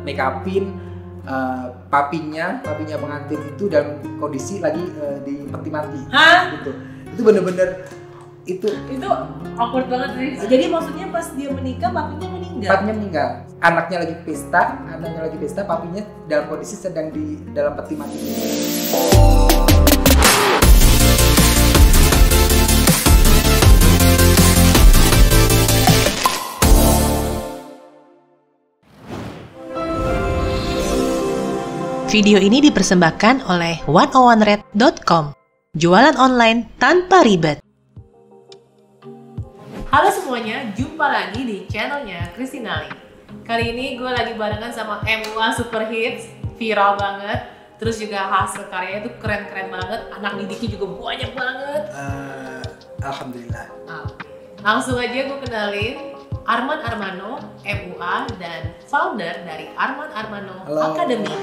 make upin papinya pengantin itu dalam kondisi lagi di peti mati. Gitu. Itu bener-bener itu awkward banget sih. Jadi maksudnya pas dia menikah papinya meninggal. Anaknya lagi pesta, papinya dalam kondisi sedang di dalam peti mati. Video ini dipersembahkan oleh 101red.com. Jualan online tanpa ribet. Halo semuanya, jumpa lagi di channelnya Kristinali. Kali ini gue lagi barengan sama MUA Super Hits, viral banget. Terus juga hasil karyanya itu keren-keren banget. Anak didiknya juga banyak banget. Alhamdulillah. Langsung aja gue kenalin Arman Armano, MUA dan founder dari Arman Armano Academy.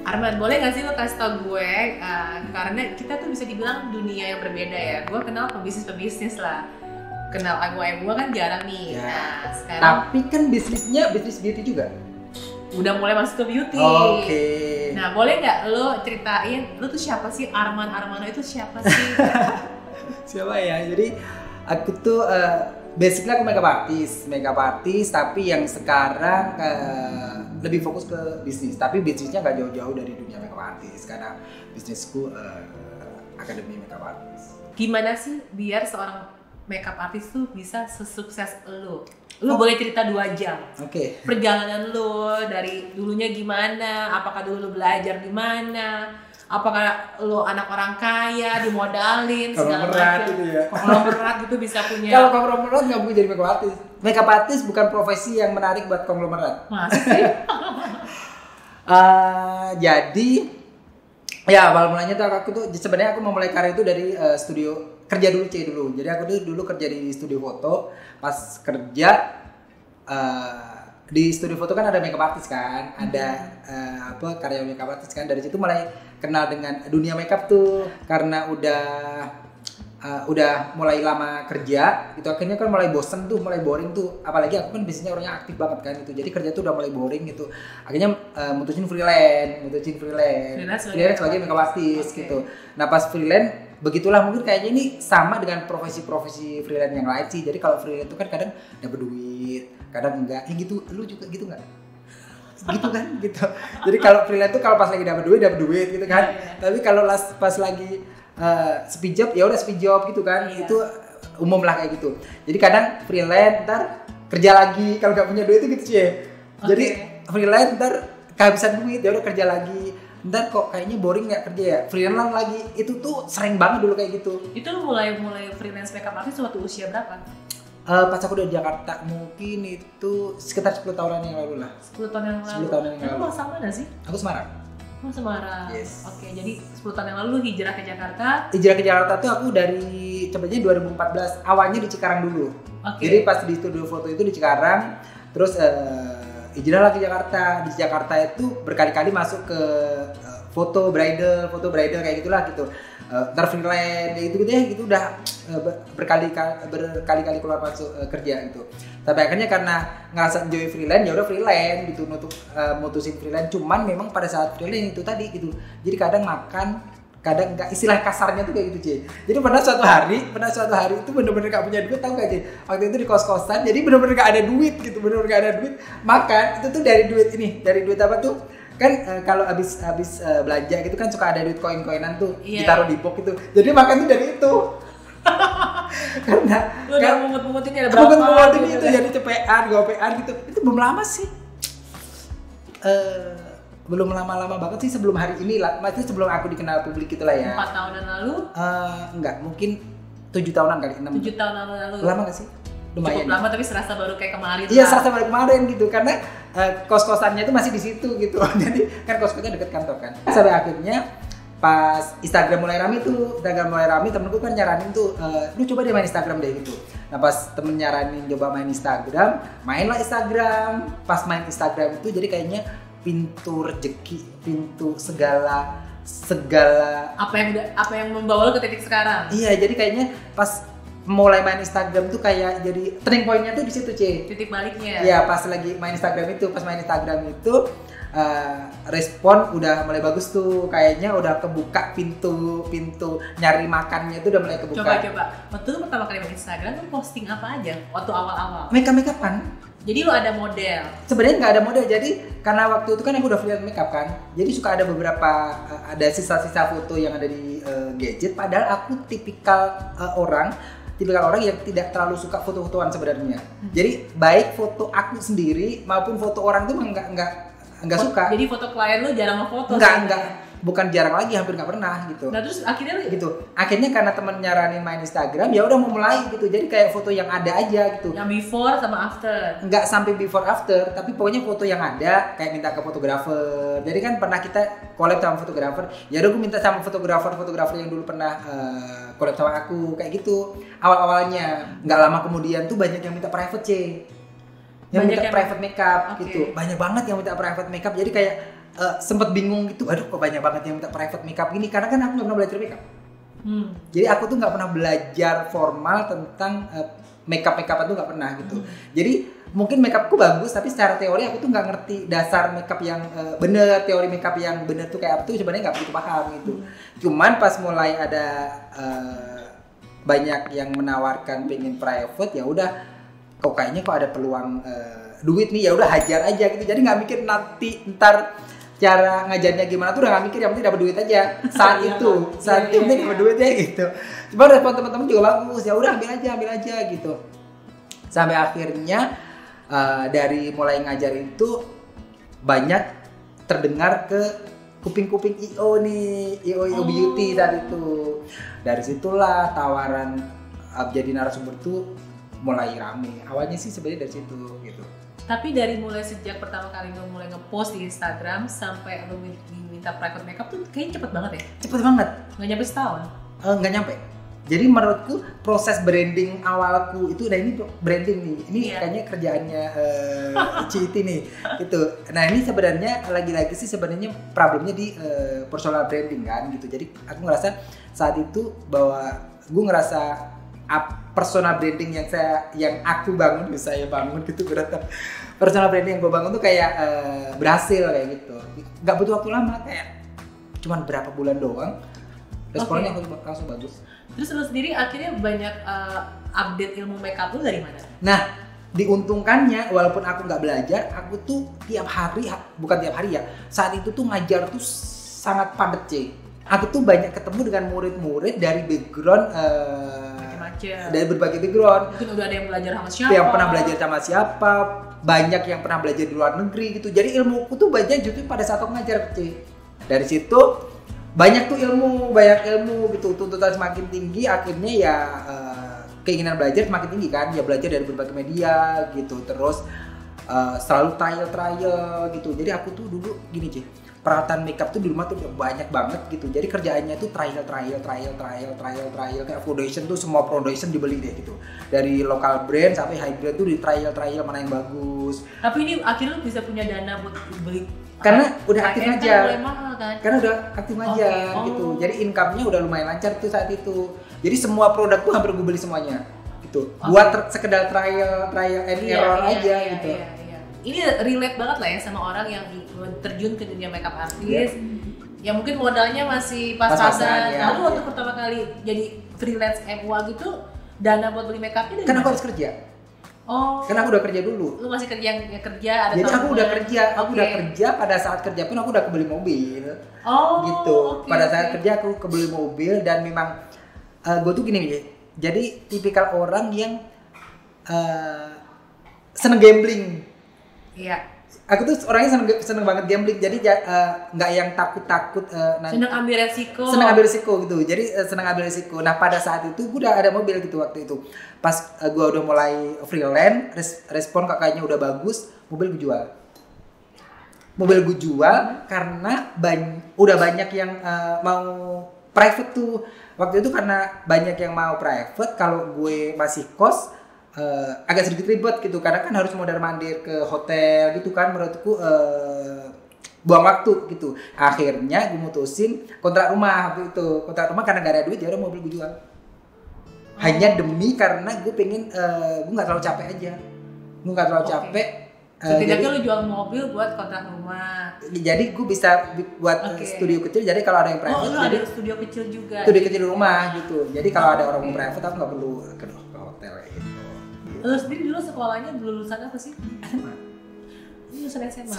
Arman, boleh gak sih lo kasih tau gue, karena kita tuh bisa dibilang dunia yang berbeda ya. Gue kenal pebisnis lah, kenal MUA kan jarang nih. Ya. Nah sekarang Tapi kan bisnisnya bisnis beauty juga. udah mulai masuk ke beauty. Oke. Nah boleh gak lo ceritain, lo tuh siapa sih? Arman Armano itu siapa sih? Siapa ya? Jadi aku tuh basically aku makeup artist tapi yang sekarang lebih fokus ke bisnis. Tapi bisnisnya nggak jauh-jauh dari dunia makeup artist karena bisnisku akademi makeup artist. Gimana sih biar seorang makeup artist tuh bisa sesukses lo? Lo boleh cerita 2 jam. Oke. Perjalanan lo dari dulunya gimana? Apakah dulu lo belajar di mana? Apakah lo anak orang kaya, dimodalin segala Konglomerat macam? gitu ya. Konglomerat gitu bisa punya. Kalau konglomerat nggak mungkin jadi makeup artist. Makeup artist bukan profesi yang menarik buat konglomerat. Masa sih? Jadi ya awal mulanya tuh aku tuh sebenarnya aku memulai karir itu dari studio kerja dulu dulu. Jadi aku tuh dulu kerja di studio foto. Pas kerja di studio foto kan ada makeup artist kan, ada karya makeup artist kan. Dari situ mulai kenal dengan dunia makeup tuh karena udah mulai lama kerja itu akhirnya kan mulai bosen tuh, mulai boring tuh. Apalagi aku kan biasanya orangnya aktif banget kan itu. Jadi kerja tuh udah mulai boring gitu. Akhirnya mutusin freelance sebagai makeup artist gitu. Nah pas freelance begitulah, mungkin kayaknya ini sama dengan profesi-profesi freelance yang lain sih. Jadi kalau freelance itu kan kadang dapat duit, kadang enggak. Gitu, lu juga gitu enggak? Gitu kan gitu. Jadi kalau freelance tuh kalau pas lagi dapat duit gitu kan. Tapi kalau pas lagi speed job ya udah speed job gitu kan. Itu umum lah kayak gitu. Jadi kadang freelance ntar kerja lagi kalau nggak punya duit itu gitu sih. Jadi freelance ntar kehabisan duit ya udah kerja lagi. Ntar kok kayaknya boring nggak kerja ya, freelance lagi. Itu tuh sering banget dulu kayak gitu. Itu lo mulai freelance makeup artist waktu usia berapa? Pas aku udah di Jakarta mungkin itu sekitar 10 tahunan yang lalu lah. 10 tahun yang lalu. 10 tahun yang lalu. Lo asal mana sih? Aku Semarang. Oh Semarang. Yes. Oke, jadi 10 tahun yang lalu lo hijrah ke Jakarta. Hijrah ke Jakarta tuh aku dari sebenarnya 2014. Awalnya di Cikarang dulu. Oke. Jadi pas di studio foto itu di Cikarang, terus hijrah lagi ke Jakarta. Di Jakarta itu berkali-kali masuk ke foto bridal kayak gitulah gitu. Ntar freelance gitu deh, gitu udah berkali-kali keluar masuk kerja gitu. Tapi akhirnya karena ngerasa enjoy freelance ya udah freelance gitu, mutusin freelance. Cuman memang pada saat freelance itu tadi gitu, jadi kadang makan kadang enggak, istilah kasarnya tuh kayak gitu Cie. Jadi pernah suatu hari itu bener-bener gak punya duit, tau gak Cie? Waktu itu di kos-kosan, jadi bener-bener gak ada duit gitu, bener-bener gak ada duit. Makan itu tuh dari duit apa tuh? kan kalau abis belanja gitu kan suka ada duit koin-koinan tuh ditaruh di box gitu. Jadi makan tuh dari itu. Karena lu udah mungut-mungutin ada berapa mungut-mungutin gitu itu jadi cepean, gopean gitu. Itu belum lama sih. Belum lama-lama banget sih, sebelum hari ini lah. Maksudnya sebelum aku dikenal publik itulah ya. 4 tahunan lalu? Enggak, mungkin 7 tahunan kali, 7 tahun lalu. Lama gak sih? Lumayan. Cukup lama tapi serasa baru kayak kemarin. Iya, serasa baru kemarin gitu. Karena kos-kosannya itu masih di situ gitu. Jadi kan kos-kosnya deket kantor kan. Sampai akhirnya pas Instagram mulai rame temenku kan nyaranin tuh, lu coba deh main Instagram deh gitu. Nah pas temen nyaranin coba main Instagram, mainlah Instagram. Pas main Instagram itu jadi kayaknya pintu rezeki, pintu segala apa yang membawa lo ke titik sekarang. Iya, jadi kayaknya pas mulai main Instagram tuh kayak jadi turning point-nya tuh di situ, C. Titik baliknya. Iya, pas lagi main Instagram itu, respon udah mulai bagus tuh, kayaknya udah kebuka pintu nyari makannya itu udah mulai kebuka. Coba. Waktu lu pertama kali main Instagram lu posting apa aja waktu awal-awal? Makeup-makeupan. Jadi lu ada model? Sebenarnya nggak ada model, jadi karena waktu itu kan aku udah freelance makeup kan, jadi suka ada beberapa ada sisa-sisa foto yang ada di gadget. Padahal aku tipikal orang yang tidak terlalu suka foto-fotoan sebenarnya. Jadi baik foto aku sendiri maupun foto orang tuh nggak suka. Jadi foto klien lu jarang ngefoto? Enggak. Bukan jarang lagi, hampir nggak pernah gitu. Nah terus akhirnya gitu. Akhirnya karena temen nyaranin main Instagram, ya udah mau mulai gitu. Jadi kayak foto yang ada aja gitu. Yang before sama after? Nggak sampai before after, tapi pokoknya foto yang ada, kayak minta ke fotografer. Jadi kan pernah kita collab sama fotografer. Ya udah gue minta sama fotografer yang dulu pernah collab sama aku kayak gitu. Awal-awalnya, nggak lama kemudian tuh banyak yang minta private, C. Yang minta private makeup gitu. Banyak banget yang minta private makeup. Jadi kayak sempet bingung gitu, aduh kok banyak banget yang minta private makeup gini, karena kan aku nggak pernah belajar makeup. Jadi aku tuh nggak pernah belajar formal tentang makeup-makeupan tuh nggak pernah gitu. Jadi mungkin makeupku bagus, tapi secara teori aku tuh nggak ngerti dasar makeup yang bener, teori makeup yang bener tuh kayak apa tuh sebenarnya nggak begitu paham gitu. Cuman pas mulai ada banyak yang menawarkan pengen private, ya udah kok kayaknya kok ada peluang duit nih, ya udah hajar aja gitu. Jadi nggak mikir nanti ntar cara ngajarnya gimana tuh, udah gak mikir, yang penting dapat duit aja saat itu dapat duitnya gitu. Cuma respon teman-teman juga bagus, ya udah ambil aja gitu. Sampai akhirnya dari mulai ngajar itu banyak terdengar ke kuping-kuping IO nih, IO beauty saat itu. Dari situlah tawaran jadi narasumber tuh mulai rame. Awalnya sih sebenarnya dari situ gitu. Tapi dari mulai sejak pertama kali lo mulai ngepost di Instagram sampai lo minta private makeup tuh kayaknya cepet banget ya? Cepet banget. Nggak nyampe setahun? Nggak nyampe. Jadi menurutku proses branding awalku itu, nah ini branding nih, ini kayaknya kerjaannya Citi nih, gitu. Nah ini sebenarnya lagi-lagi sih sebenarnya problemnya di personal branding kan, gitu. Jadi aku ngerasa saat itu bahwa gue ngerasa personal branding yang aku bangun, saya bangun gitu, berarti personal branding yang gue bangun tuh kayak berhasil kayak gitu. Nggak butuh waktu lama, kayak cuman berapa bulan doang, responnya langsung bagus. Terus lo sendiri akhirnya banyak update ilmu makeup lo dari mana? Nah, diuntungkannya walaupun aku nggak belajar, aku tuh bukan tiap hari ya, saat itu tuh ngajar tuh sangat padat, C. Aku tuh banyak ketemu dengan murid-murid dari background dari berbagai background. Mungkin udah ada yang belajar sama siapa, yang pernah belajar sama siapa, banyak yang pernah belajar di luar negeri gitu. Jadi ilmuku tuh banyak justru pada saat aku ngajar, C. Dari situ banyak ilmu gitu, tuntutan semakin tinggi, akhirnya ya keinginan belajar semakin tinggi kan, ya belajar dari berbagai media gitu, terus selalu trial gitu. Jadi aku tuh dulu gini, C, peralatan makeup tuh di rumah tuh banyak banget gitu. Jadi kerjaannya tuh trial kayak foundation tuh semua foundation dibeli deh gitu. Dari local brand sampai high brand tuh di trial mana yang bagus. Tapi ini akhirnya bisa punya dana buat beli karena udah aktif ngajar. Kan? Karena udah aktif ngajar gitu. Jadi income-nya udah lumayan lancar tuh saat itu. Jadi semua produk tuh hampir gue beli semuanya gitu. Buat sekedar trial and error aja gitu. Iya. Ini relate banget lah ya sama orang yang terjun ke dunia makeup artist. Ya mungkin modalnya masih pas-pasan. Lalu waktu pertama kali jadi freelance MUA gitu, dana buat beli makeupnya dari kan mana? aku harus kerja. Oh. Karena aku udah kerja dulu. Lu masih kerja ada. Jadi aku udah kerja, Okay. pada saat kerja pun aku udah kebeli mobil. Oh. Gitu. Okay, Pada saat kerja aku kebeli mobil dan memang gue tuh gini, jadi tipikal orang yang seneng gambling. Iya. Aku tuh orangnya seneng banget gambling, jadi nggak yang takut Seneng ambil resiko. Seneng ambil resiko gitu, jadi seneng ambil resiko. Nah pada saat itu gue udah ada mobil gitu waktu itu. Pas gue udah mulai freelance, respon kakaknya udah bagus, mobil gue jual. Karena udah banyak yang mau private tuh. Waktu itu karena banyak yang mau private, kalau gue masih kos agak sedikit ribet gitu, karena kan harus mondar-mandir ke hotel gitu kan, menurutku buang waktu gitu. Akhirnya gue mutusin kontrak rumah waktu itu. Kontrak rumah karena gak ada duit, ya udah mobil gue jual. Hanya demi karena gue pengen gue nggak terlalu capek aja. Gue nggak terlalu capek. Setidaknya lu jual mobil buat kontrak rumah. Jadi gue bisa buat studio kecil. Jadi kalau ada yang private, lu ada studio kecil juga. Studio kecil di rumah gitu. Jadi kalau ada orang mau private, aku nggak perlu ke hotel gitu. Lu sendiri dulu sekolahnya lulusan apa sih? SMA. Lulusan SMA.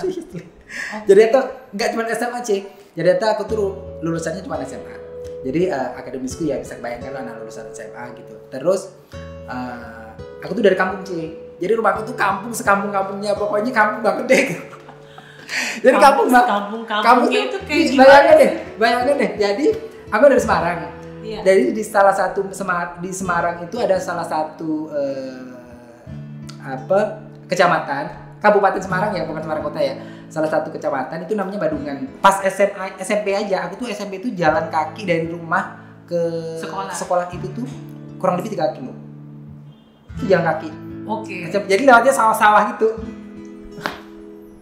Jadi itu nggak cuma SMA sih. Jadi itu aku tuh lulusannya cuma SMA. Jadi akademisku ya bisa kebayangkan lah anak lulusan SMA gitu. Terus aku tuh dari kampung sih. Jadi rumahku tuh kampung sekampung-kampungnya, pokoknya kampung banget deh. Jadi kampungnya itu kayak bayangin deh. Jadi aku dari Semarang. Iya. Jadi di salah satu di Semarang itu ada salah satu kecamatan, Kabupaten Semarang ya, bukan Semarang kota ya. Salah satu kecamatan itu namanya Badungan. Pas SMP aja, aku tuh SMP itu jalan kaki dari rumah ke sekolah itu tuh kurang lebih 3 kilo. Itu jalan kaki. Oke. Jadi lewatnya sawah-sawah gitu.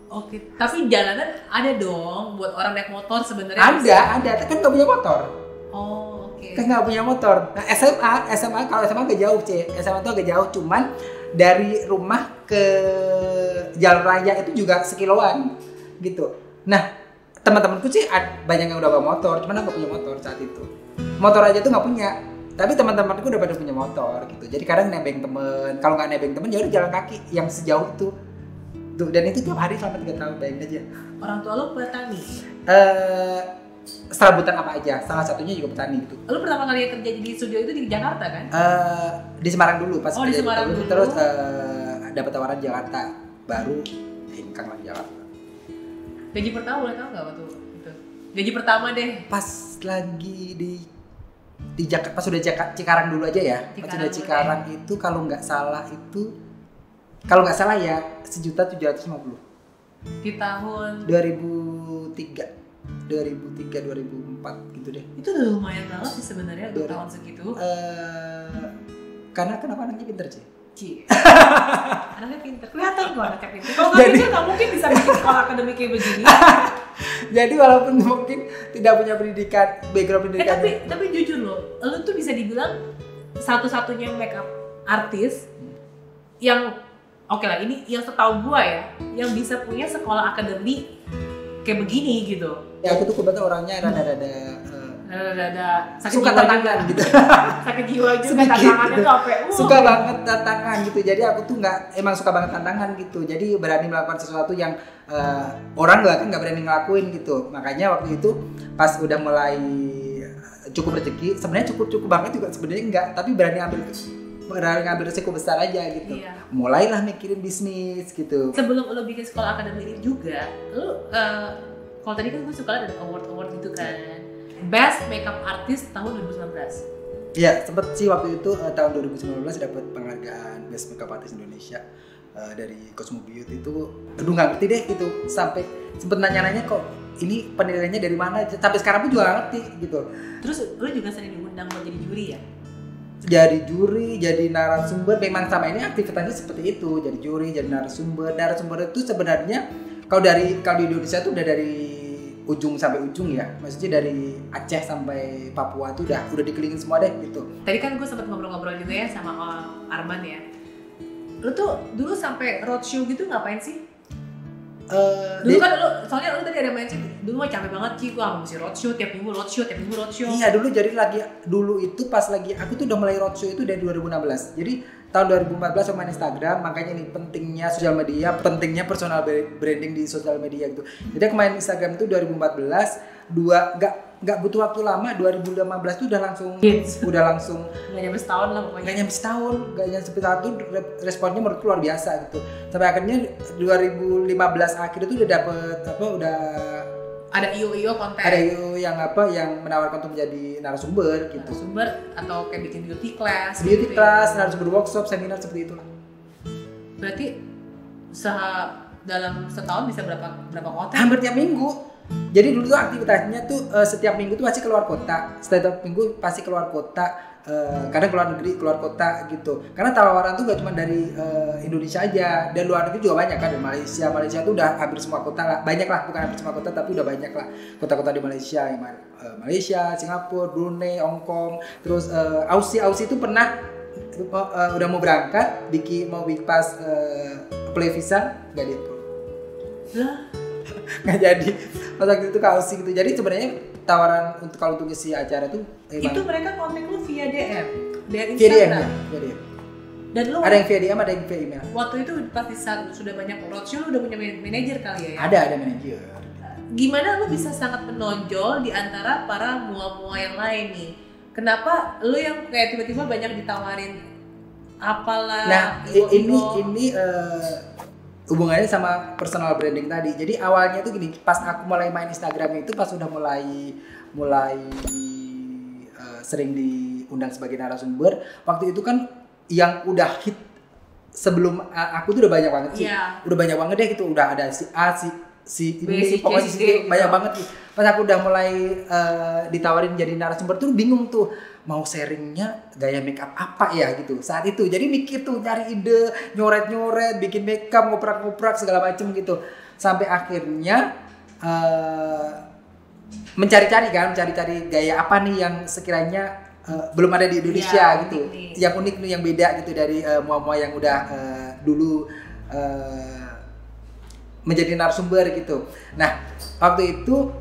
Oke. Tapi jalanan ada dong buat orang naik motor sebenarnya. Ada. Kan nggak punya motor. Oh, oke. Kan nggak punya motor. Nah SMA kalau SMA agak jauh sih. SMA tuh agak jauh, cuman dari rumah ke jalan raya itu juga sekiloan gitu. Nah teman-temanku sih banyak yang udah bawa motor, cuman aku punya motor saat itu. Motor aja tuh nggak punya, tapi teman-temanku udah pada punya motor gitu. Jadi kadang nebeng temen, kalau nggak nebeng temen ya udah jalan kaki yang sejauh itu. Tuh, dan itu tiap hari selama 3 tahun, bayangin aja. Orang tua lu petani? Serabutan apa aja, salah satunya juga petani gitu. Lu pertama kali kerja di studio itu di Jakarta kan? Di Semarang dulu, pas di Semarang dulu. Terus dapat tawaran Jakarta, baru hengkang lah Jakarta. Gaji pertama boleh tahu nggak waktu itu? Gaji pertama deh. Pas lagi di Jakarta, pas udah Cikarang dulu aja ya. Pas udah Cikarang itu kalau nggak salah ya 1.750.000. Di tahun 2003 2004 gitu deh. Itu udah lumayan banget sih sebenarnya untuk tahun segitu. Karena kenapa anaknya pinter sih? Anaknya pinter, kelihatan kok anaknya pinter. Kalau nggak pinter nggak mungkin bisa bikin sekolah akademik kayak begini. Jadi walaupun mungkin tidak punya background pendidikan. Tapi jujur loh, lu tuh bisa dibilang satu-satunya makeup artis yang oke lah, ini yang setahu gua ya, yang bisa punya sekolah akademik kayak begini gitu. Ya aku tuh kebetulan orangnya rada-rada suka tantangan gitu. Sakit jiwa juga tantangannya tuh apa? Suka banget tantangan gitu. Jadi aku tuh emang suka banget tantangan gitu. Jadi berani melakukan sesuatu yang orang kan nggak berani ngelakuin gitu. Makanya waktu itu pas udah mulai cukup rezeki, sebenarnya cukup banget juga sebenarnya enggak, tapi berani ngambil resiko besar aja gitu. Iya. Mulailah mikirin bisnis gitu. Sebelum lo bikin sekolah akademik ini juga, lo kalau tadi kan gue suka ada award gitu kan. Best Makeup Artist tahun 2019. Iya, sempet sih waktu itu tahun 2019 dapat penghargaan Best Makeup Artist Indonesia dari Cosmo Beauty itu. Aduh nggak ngerti deh gitu. Sampai sempet nanya-nanya kok ini penilaiannya dari mana. Sampai sekarang pun juga nggak ngerti gitu. Terus lo juga sering diundang buat jadi juri ya? Jadi juri, jadi narasumber. Memang sama ini aktivitasnya seperti itu. Jadi juri, jadi narasumber. Narasumber itu sebenarnya kalau di Indonesia tuh udah dari ujung sampai ujung ya, maksudnya dari Aceh sampai Papua tuh udah dikelilingin semua deh gitu. Tadi kan gue sempat ngobrol-ngobrol juga ya sama Arman ya. Lu tuh dulu sampai roadshow gitu ngapain sih? Dulu kan soalnya lu tadi ada mindset, dulu mah capek banget Ci, gua mesti roadshow tiap minggu roadshow. Iya dulu, jadi dulu itu pas lagi aku tuh udah mulai roadshow itu dari 2016. Jadi tahun 2014 aku main Instagram, makanya ini pentingnya sosial media, pentingnya personal branding di sosial media gitu. Jadi aku main Instagram itu 2014, nggak butuh waktu lama, 2015 tuh udah langsung nggak nyampe setahun lah pokoknya. nggak nyampe setahun tuh responnya menurutku luar biasa gitu. Sampai akhirnya 2015 akhir itu udah dapet ada IO konten. Ada IO yang menawarkan untuk menjadi narasumber gitu. Narasumber atau kayak bikin beauty class. Narasumber workshop, seminar seperti itu. Berarti dalam setahun bisa berapa konten? Hampir tiap minggu. Jadi dulu tuh aktivitasnya tuh setiap minggu tuh pasti keluar kota. Setiap minggu pasti keluar kota, kadang keluar negeri, keluar kota gitu. Karena tawaran tuh gak cuma dari Indonesia aja, dan luar negeri juga banyak kan, dari Malaysia tuh udah hampir semua kota lah, banyak lah, bukan hampir semua kota tapi udah banyak lah kota-kota di Malaysia, Malaysia, Singapura, Brunei, Hong Kong, terus Aussie itu pernah udah mau berangkat, mau pas apply visa gak dia nggak jadi pas waktu itu ke Aussie gitu. Jadi sebenarnya tawaran kalau untuk isi acara tuh itu mereka kontak lu via DM dari Instagram. Via DM. Dan lu ada yang via DM, ada yang via email. Waktu itu pasti sudah banyak roadshow, lu udah punya manajer kali ya? Ada manajer. Gimana lu bisa sangat menonjol di antara para mua-mua yang lain nih? Kenapa lu yang kayak tiba-tiba banyak ditawarin apalah? Nah, ini hubungannya sama personal branding tadi. Jadi awalnya tuh gini, pas aku mulai main Instagram itu pas udah mulai sering diundang sebagai narasumber. Waktu itu kan yang udah hit sebelum aku tuh udah banyak banget sih. Yeah. Udah banyak banget deh gitu. Udah ada si A, si ini, pokoknya si banyak banget sih. Pas aku udah mulai ditawarin jadi narasumber tuh bingung tuh, mau sharingnya gaya makeup apa ya gitu saat itu. Jadi mikir tuh, nyari ide, nyoret bikin makeup, ngoprak segala macem gitu. Sampai akhirnya mencari-cari gaya apa nih yang sekiranya belum ada di Indonesia gitu. Yang unik nih, yang beda gitu dari mua-mua yang udah dulu menjadi narasumber gitu. Nah, waktu itu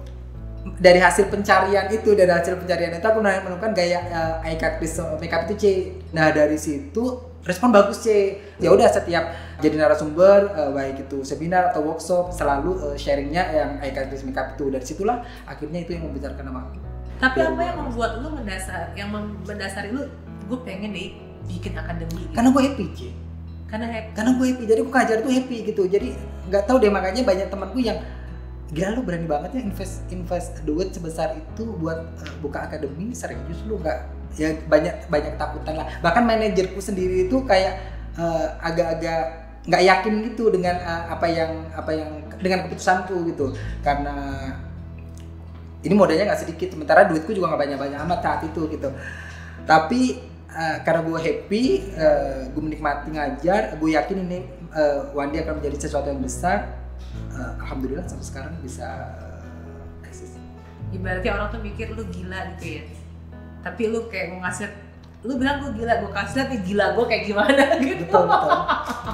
dari hasil pencarian itu aku menemukan gaya Aika Kris makeup itu C. Nah, dari situ respon bagus C. Ya udah, setiap jadi narasumber baik itu seminar atau workshop selalu sharingnya yang Aika Kris makeup itu. Dari situlah akhirnya itu yang membesarkan nama aku. Tapi apa yang membuat lu mendasari lu, gue pengen deh bikin akademi gitu? Karena gue happy C. Karena gue happy, jadi aku ngajar tuh happy gitu. Jadi nggak tahu deh, makanya banyak temanku yang gila, lu berani banget ya invest duit sebesar itu buat buka akademi. Serius lu? Nggak, ya banyak ketakutan lah. Bahkan manajerku sendiri itu kayak agak-agak nggak yakin gitu dengan apa yang dengan keputusanku gitu, karena ini modalnya nggak sedikit, sementara duitku juga nggak banyak amat saat itu gitu. Tapi karena gue happy, gue menikmati ngajar, gue yakin ini one day akan menjadi sesuatu yang besar. Alhamdulillah sampai sekarang bisa eksis. Ibaratnya orang tuh mikir lu gila gitu ya, tapi lu kayak mau ngasih, lu bilang gue gila, gue kasih lihat nih gila gue kayak gimana gitu. Betul.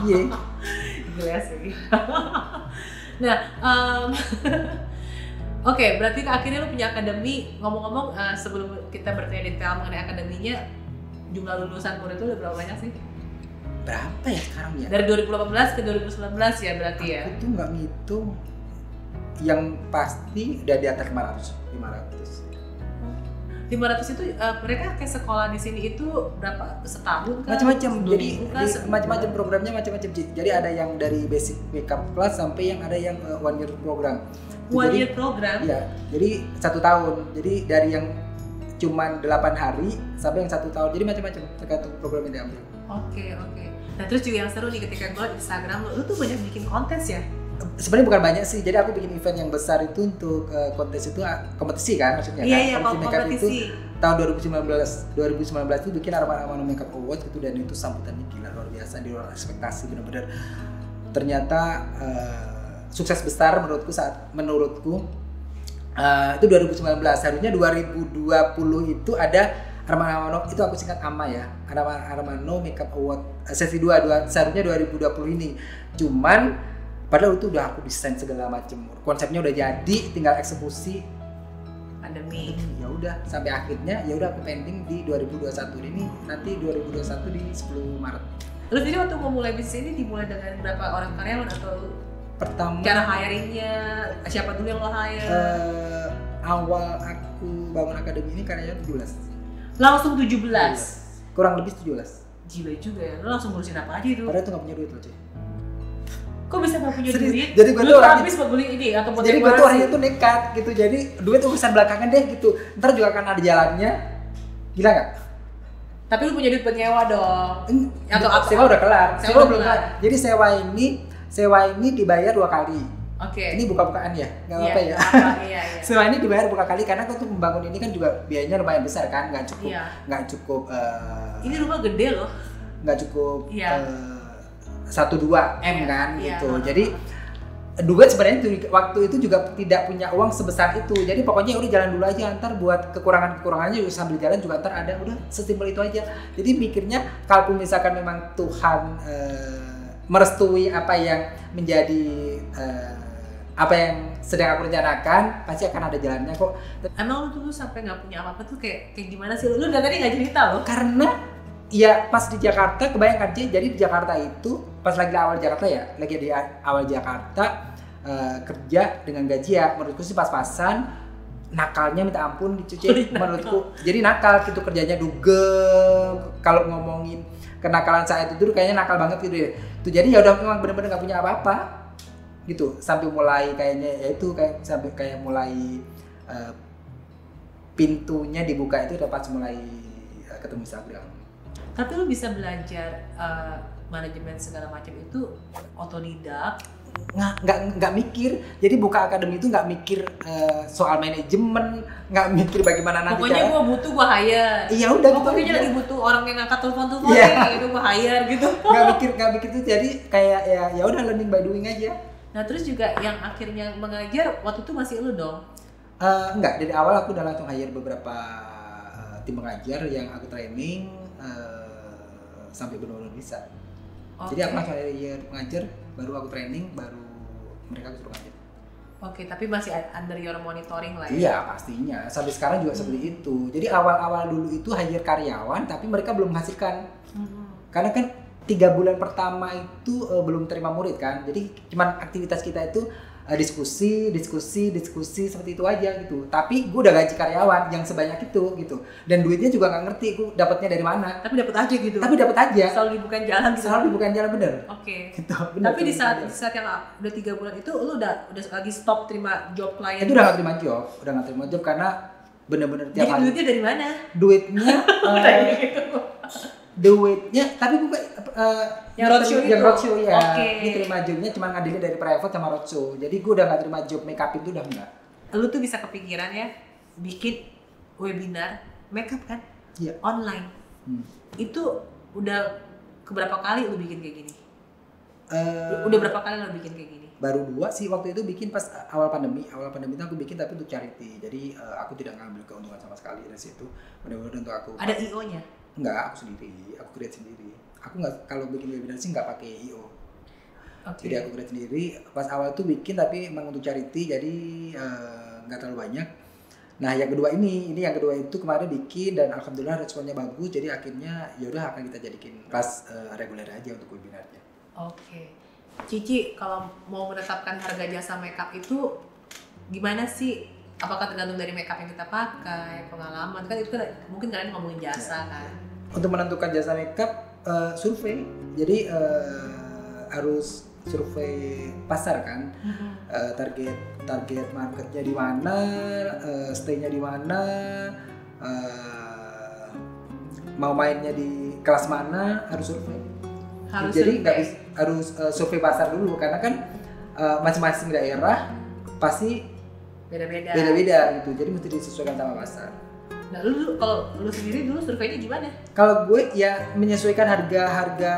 Iya. Gila sih. Nah, oke, berarti akhirnya lu punya akademi. Ngomong-ngomong, sebelum kita bertanya detail mengenai akademinya, jumlah lulusan murid itu udah berapa banyak sih? Berapa ya sekarang ya? Dari 2018 ke 2019 ya berarti ya? Aku tuh nggak ngitung, yang pasti udah di atas 500 itu mereka kayak sekolah di sini itu berapa, setahun kan? Macam-macam. Jadi macam-macam programnya, macam-macam. Jadi ada yang dari basic makeup class sampai yang ada yang 1 year program. Year program? Iya. Jadi 1 tahun. Jadi dari yang cuman 8 hari sampai yang 1 tahun. Jadi macam-macam tergantung program yang diambil. Oke. Nah terus juga yang seru nih ketika gue di Instagram lu tuh banyak bikin kontes ya? Sebenarnya bukan banyak sih, jadi aku bikin event yang besar itu untuk kontes itu, kompetisi kan maksudnya. Iya, kan? kompetisi. Itu tahun 2019 itu bikin Armano Makeup Awards gitu, dan itu sambutannya gila, luar biasa, di luar ekspektasi benar-benar. Ternyata sukses besar menurutku itu 2019. Harusnya 2020 itu ada Armano, itu aku singkat AMA ya, Armano Makeup Award sesi 2 seharusnya 2020 ini. Cuman Padahal itu udah aku desain segala macam, konsepnya udah jadi, tinggal eksekusi. Pandemi. Ya udah sampai akhirnya ya udah aku pending di 2021 ini, nanti 2021 di 10 Maret. Lu jadi waktu mau mulai bisnis ini dimulai dengan berapa orang karyawan atau Pertama cara hiringnya siapa dulu yang lo hire? Awal aku bangun akademi ini karyanya 17. Langsung 17. Kurang lebih 17. Gila juga ya. Lo langsung ngurusin apa aja itu? Padahal itu gak punya duit loh cuy. Kok bisa gak punya Serius? duit? Jadi gue Lu tuh habis buat beli ini atau buat jadi gue tuh dekorasi? orangnya tuh nekat gitu. Jadi duit urusan belakangan deh gitu. Ntar juga akan ada jalannya. Gila gak? Tapi lu punya duit buat nyewa dong. Atau apa? Sewa udah kelar. Sewa Sewa udah belum kelar. kelar. Jadi sewa ini dibayar 2 kali. Oke. Ini buka-bukaan ya? Gak apa-apa ya? Iya. Sewa ini dibayar buka kali karena aku tuh membangun ini kan juga biayanya lumayan besar kan, nggak cukup, Iya. nggak cukup, Ini rumah gede loh. nggak cukup Iya. 1-2 M Iya, kan iya. gitu. Jadi duit sebenarnya waktu itu juga tidak punya uang sebesar itu. Jadi pokoknya udah jalan dulu aja, ntar buat kekurangannya juga sambil jalan juga ntar ada, udah sesimpel itu aja. Jadi mikirnya kalau misalkan memang Tuhan merestui apa yang menjadi apa yang sedang aku rencanakan, pasti akan ada jalannya kok. Emang lu dulu sampai nggak punya apa-apa tuh kayak gimana sih? Lu dari tadi nggak cerita loh. Karena ya pas di Jakarta, kebayangkan sih, jadi di Jakarta itu pas lagi di awal Jakarta ya, lagi di awal Jakarta kerja dengan gaji ya menurutku sih pas-pasan, nakalnya minta ampun gitu Cik, menurutku. Jadi nakal gitu kerjanya, dugem. Kalau ngomongin kenakalan saat itu kayaknya nakal banget gitu ya. Tuh jadi ya udah memang bener-bener nggak punya apa-apa gitu, sampai mulai kayaknya ya itu sampai kayak mulai pintunya dibuka itu udah pas mulai ketemu Instagram. Tapi lu bisa belajar manajemen segala macam itu otodidak. Nggak mikir. Jadi buka akademi itu nggak mikir soal manajemen, nggak mikir bagaimana nanti Pokoknya gua butuh gua hire. Iya udah gitu. Pokoknya lagi butuh orang yang ngangkat telepon Iya. gitu gua hire gitu. nggak mikir tuh, jadi kayak ya udah learning by doing aja. Nah terus juga yang akhirnya mengajar waktu itu masih lu dong? Enggak, dari awal aku udah langsung hire beberapa tim pengajar yang aku training sampai benar-benar bisa. Okay. Jadi aku langsung hire pengajar, baru aku training, baru mereka suruh ngajar. Oke, tapi masih under your monitoring lah ya? Iya pastinya, sampai sekarang juga seperti itu. Jadi awal-awal dulu itu hire karyawan, tapi mereka belum menghasilkan. Karena kan 3 bulan pertama itu belum terima murid kan, jadi cuman aktivitas kita itu diskusi seperti itu aja gitu. Tapi gue udah gaji karyawan yang sebanyak itu gitu, dan duitnya juga nggak ngerti gue dapatnya dari mana. Tapi dapat aja gitu. Tapi dapat aja. Selalu dibukain jalan gitu. Selalu dibukain jalan, bener. Oke. Gitu, bener. Tapi di saat yang udah 3 bulan itu lu udah lagi stop terima job klien. itu udah nggak terima job karena bener-bener tiap Jadi hari. duitnya dari mana? Duitnya tapi gue Yang roadshow itu? roadshow ya. Oke. Ini terima jobnya cuma ngadilin dari private sama roadshow. Jadi gue udah gak terima job makeup itu udah enggak. Lu tuh bisa kepikiran ya bikin webinar makeup kan? Iya. Online. Itu udah keberapa kali lu bikin kayak gini? Udah berapa kali lu bikin kayak gini? Baru 2 sih waktu itu bikin pas awal pandemi itu aku bikin tapi untuk charity. Jadi aku tidak ngambil keuntungan sama sekali dari situ. Benar-benar untuk aku. Ada IO-nya? Enggak, aku sendiri. Aku create sendiri. Aku nggak, kalau bikin webinar sih nggak pakai IO. Oke. Jadi aku create sendiri. Pas awal tuh bikin tapi emang untuk charity, jadi nggak terlalu banyak. Nah yang kedua ini yang kedua itu kemarin bikin dan alhamdulillah responnya bagus. Jadi akhirnya yaudah akan kita jadikin kelas reguler aja untuk webinarnya. Oke. Cici, kalau mau menetapkan harga jasa makeup itu gimana sih? Apakah tergantung dari makeup yang kita pakai, pengalaman? Kan itu kan mungkin kalian ngomongin jasa kan? Untuk menentukan jasa makeup, survei. Jadi harus survei pasar kan. Target marketnya di mana, stay-nya di mana, mau mainnya di kelas mana, harus survei. Jadi harus survei pasar dulu karena kan masing-masing daerah pasti beda-beda gitu. Jadi mesti disesuaikan sama pasar. Nah, lu kalau lu sendiri dulu surveinya gimana? Kalau gue ya menyesuaikan harga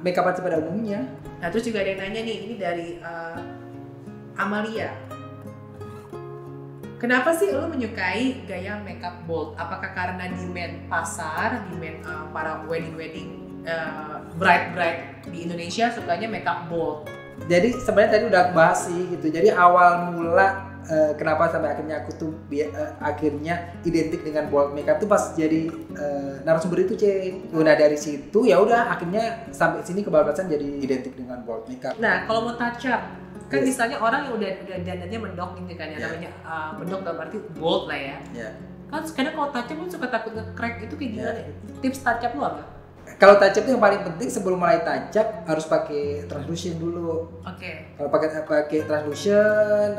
makeup artist pada umumnya. Nah, terus juga ada yang nanya nih, ini dari Amalia. Kenapa sih lu menyukai gaya makeup bold? Apakah karena demand pasar, demand para wedding bride di Indonesia sukanya makeup bold? Jadi sebenarnya tadi udah aku bahas sih gitu. Jadi awal mula kenapa sampai akhirnya aku tuh akhirnya identik dengan bold makeup tuh pas jadi narasumber itu, Cek. Nah dari situ ya udah akhirnya sampai sini kebablasan jadi identik dengan bold makeup. Nah, kalau mau touch up kan Yes. misalnya orang yang udah dandannya mendok gitu kan ya, Yeah. namanya mendok gak berarti bold lah ya. Ya. Kan kadang kalau touch up kan suka takut nge-crack itu kayak gimana? Yeah. Tips touch up lu apa? Kalau touch up itu yang paling penting sebelum mulai touch up harus pakai translucent dulu. Oke. Kalau pakai translucent,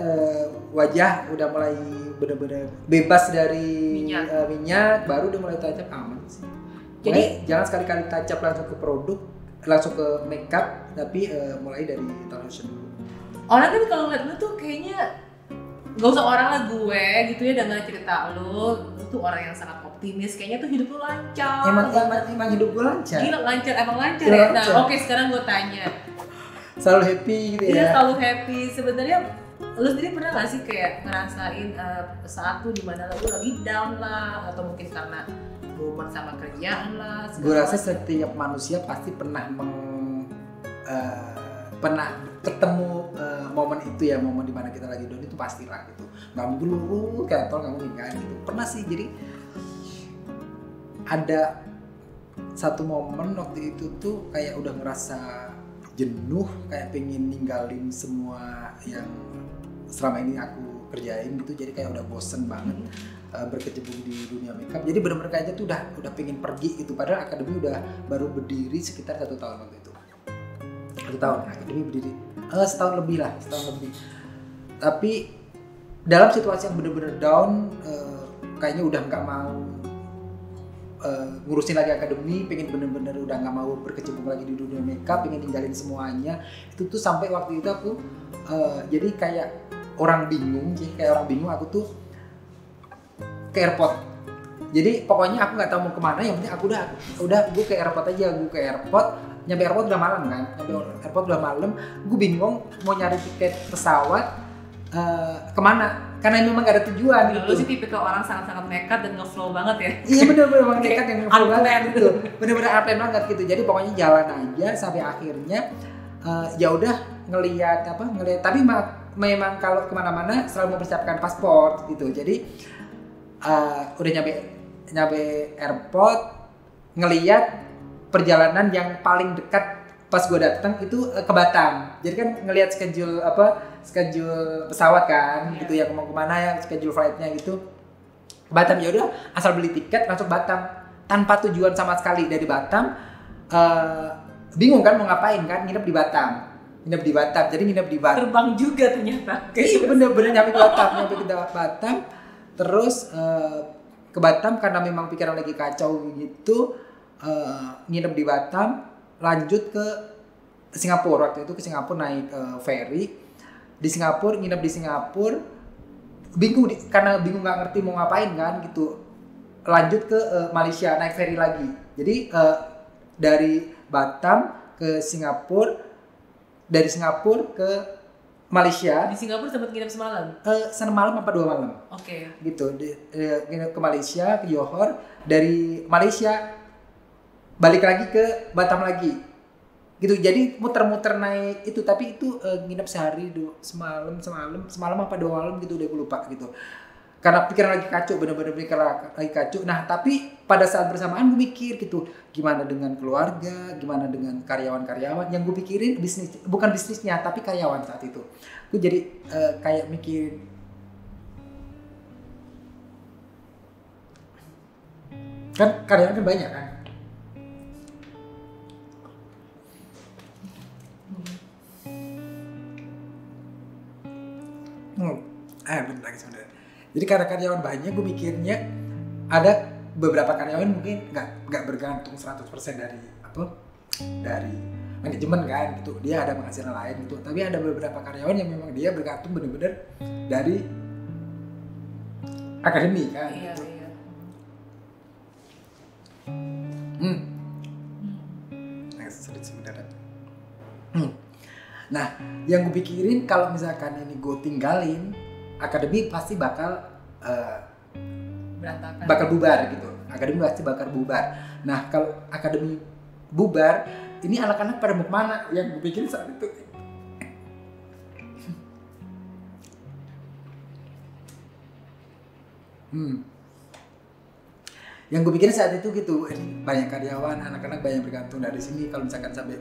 wajah udah mulai bener-bener bebas dari minyak, baru udah mulai touch up aman sih. Jadi jangan sekali-kali touch up langsung ke produk, langsung ke makeup, tapi mulai dari translucent dulu. Orang kan kalau ngeliat lu tuh kayaknya gak usah orang lah gue gitu ya, dengan cerita lu tuh orang yang sangat optimis, kayaknya tuh hidup lu lancar. Emang hidup gue lancar. Gila lancar, emang lancar Gila ya. lancar. Nah oke, sekarang gue tanya. Selalu happy gitu Iya, ya. selalu happy. Sebenarnya lu sendiri pernah gak sih kayak ngerasain saat tuh dimana lu lagi down lah, atau mungkin karena momen sama kerjaan lah? Gue rasa setiap manusia pasti pernah pernah ketemu momen itu ya, momen dimana kita lagi down itu pastilah gitu. Nggak mungkin lu kayak tol, nggak mungkin kan gitu. Pernah sih, jadi ada satu momen waktu itu tuh kayak udah ngerasa jenuh, kayak pengen ninggalin semua yang selama ini aku kerjain gitu. Jadi kayak udah bosen banget berkecimpung di dunia makeup. Jadi benar-benar kayaknya tuh udah pengen pergi gitu. Padahal akademi udah baru berdiri sekitar 1 tahun waktu itu. 1 tahun akademi berdiri, setahun lebih. Tapi dalam situasi yang benar-benar down, kayaknya udah nggak mau ngurusin lagi akademi, pengen bener-bener udah nggak mau berkecimpung lagi di dunia makeup, pengen ninggalin semuanya. Itu tuh sampai waktu itu aku jadi kayak orang bingung sih, aku tuh ke airport. Jadi pokoknya aku nggak tahu mau kemana, yang penting aku udah gue ke airport aja. Nyampe airport udah malam kan, gue bingung mau nyari tiket pesawat kemana, karena memang gak ada tujuan gitu. Lu sih tipikal orang sangat-sangat nekat dan nge-flow banget ya. Iya bener-bener emang nekat yang nge-flow banget gitu, bener-bener unplanned banget gitu. Jadi pokoknya jalan aja sampai akhirnya ya udah ngelihat, tapi memang kalau kemana-mana selalu mempersiapkan paspor gitu. Jadi udah nyampe airport, ngelihat perjalanan yang paling dekat pas gue datang itu ke Batam. Jadi kan ngelihat schedule pesawat kan, gitu yang mau kemana ya, schedule flightnya gitu. Ke Batam, ya udah asal beli tiket langsung Batam tanpa tujuan sama sekali. Dari Batam bingung kan mau ngapain kan, nginep di Batam. Jadi nginep di Batam. Terbang juga ternyata. Iya bener-bener nyampe ke Batam. Terus ke Batam karena memang pikiran lagi kacau gitu. Nginep di Batam, lanjut ke Singapura. Waktu itu ke Singapura naik ferry. Di Singapura, nginep di Singapura, karena bingung nggak ngerti mau ngapain kan gitu. Lanjut ke Malaysia, naik ferry lagi. Jadi dari Batam ke Singapura, dari Singapura ke Malaysia. Di Singapura sempat nginep semalam? Semalam apa 2 malam. Oke. Gitu, nginep ke Malaysia, ke Johor. Dari Malaysia balik lagi ke Batam lagi gitu. Jadi muter-muter naik itu, tapi itu nginep sehari semalam apa 2 malam gitu, udah gue lupa gitu, karena pikiran lagi kacau, bener-bener pikiran lagi kacau. Nah tapi pada saat bersamaan gue mikir gitu, gimana dengan keluarga, gimana dengan karyawan-karyawan. Yang gue pikirin bukan bisnisnya tapi karyawan. Saat itu gue jadi kayak mikir, kan karyawan kan banyak kan. Bener lagi sebenarnya. Jadi karena karyawan banyak, gue mikirnya ada beberapa karyawan mungkin nggak bergantung 100% dari manajemen kan gitu. Dia ada penghasilan lain gitu. Tapi ada beberapa karyawan yang memang dia bergantung bener-bener dari akademi kan. Iya, gitu. iya. Sulit sebenarnya. Nah, yang gue pikirin kalau misalkan ini gue tinggalin, akademi pasti bakal Berantakan. bakal bubar gitu. Akademi pasti bakal bubar. Nah, kalau akademi bubar, ini anak-anak pada mau kemana? Yang gue pikirin saat itu, Yang gue pikirin saat itu gitu, ini banyak karyawan, anak-anak banyak bergantung dari sini. Kalau misalkan sampai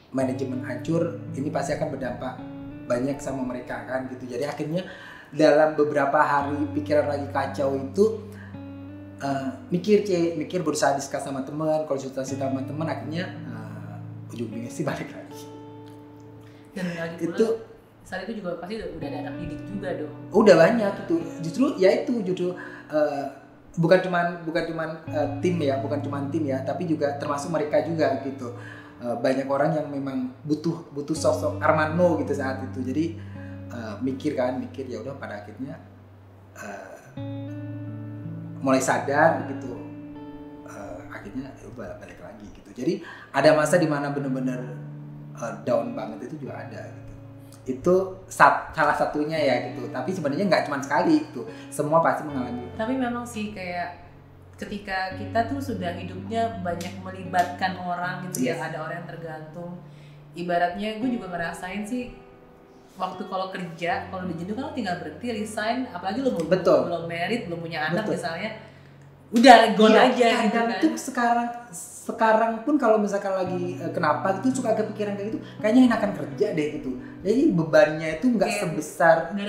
manajemen hancur, ini pasti akan berdampak banyak sama mereka kan gitu. Jadi akhirnya dalam beberapa hari pikiran lagi kacau itu, mikir berusaha diskus sama teman, konsultasi sama teman, akhirnya ujung-ujungnya sih balik lagi. Dan lagi pula, Itu saat itu juga pasti udah ada anak didik juga dong. udah banyak itu, justru bukan cuman tim ya, tapi juga termasuk mereka juga gitu. Banyak orang yang memang butuh sosok Armando gitu saat itu. Jadi mikir ya udah, pada akhirnya mulai sadar gitu. Akhirnya balik lagi gitu. Jadi ada masa dimana bener-bener down banget itu juga ada gitu. Itu salah satunya ya gitu. Tapi sebenarnya nggak cuma sekali gitu. Semua pasti mengalami. Tapi memang sih kayak ketika kita tuh sudah hidupnya banyak melibatkan orang gitu, Yes. ya ada orang yang tergantung. Ibaratnya gue juga ngerasain sih waktu kalau kerja, kalau udah jenuh kan lo tinggal berhenti, resign, apalagi lo belum married, belum punya anak. Betul. Misalnya udah gone aja gitu kan. Tuh sekarang pun kalau misalkan lagi kenapa gitu suka kepikiran kayak gitu, kayaknya enakan kerja deh gitu. Jadi bebannya itu nggak sebesar, nggak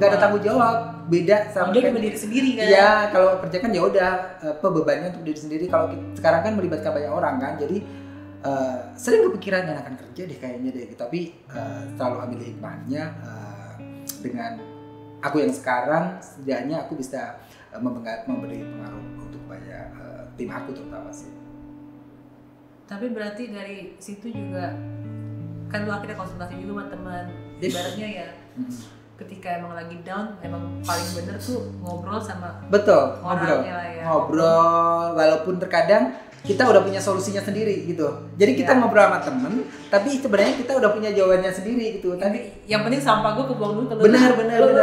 ada tanggung jawab. Beda sama dia cuma diri sendiri kan. Ya kalau kerja kan ya udah bebannya untuk diri sendiri. Kalau sekarang kan melibatkan banyak orang kan, jadi sering kepikiran enakan kerja deh kayaknya deh. Tapi selalu ambil hikmahnya, dengan aku yang sekarang setidaknya aku bisa memberi pengaruh untuk banyak tim aku terutama sih. Tapi berarti dari situ juga kan lu akhirnya konsultasi juga sama teman. Ibaratnya ya ketika emang lagi down, emang paling bener tuh ngobrol sama ngobrol walaupun terkadang kita udah punya solusinya sendiri gitu. Jadi kita ngobrol sama temen, tapi sebenarnya kita udah punya jawabannya sendiri gitu. Tapi yang penting sampah gue kebuang dulu. Benar.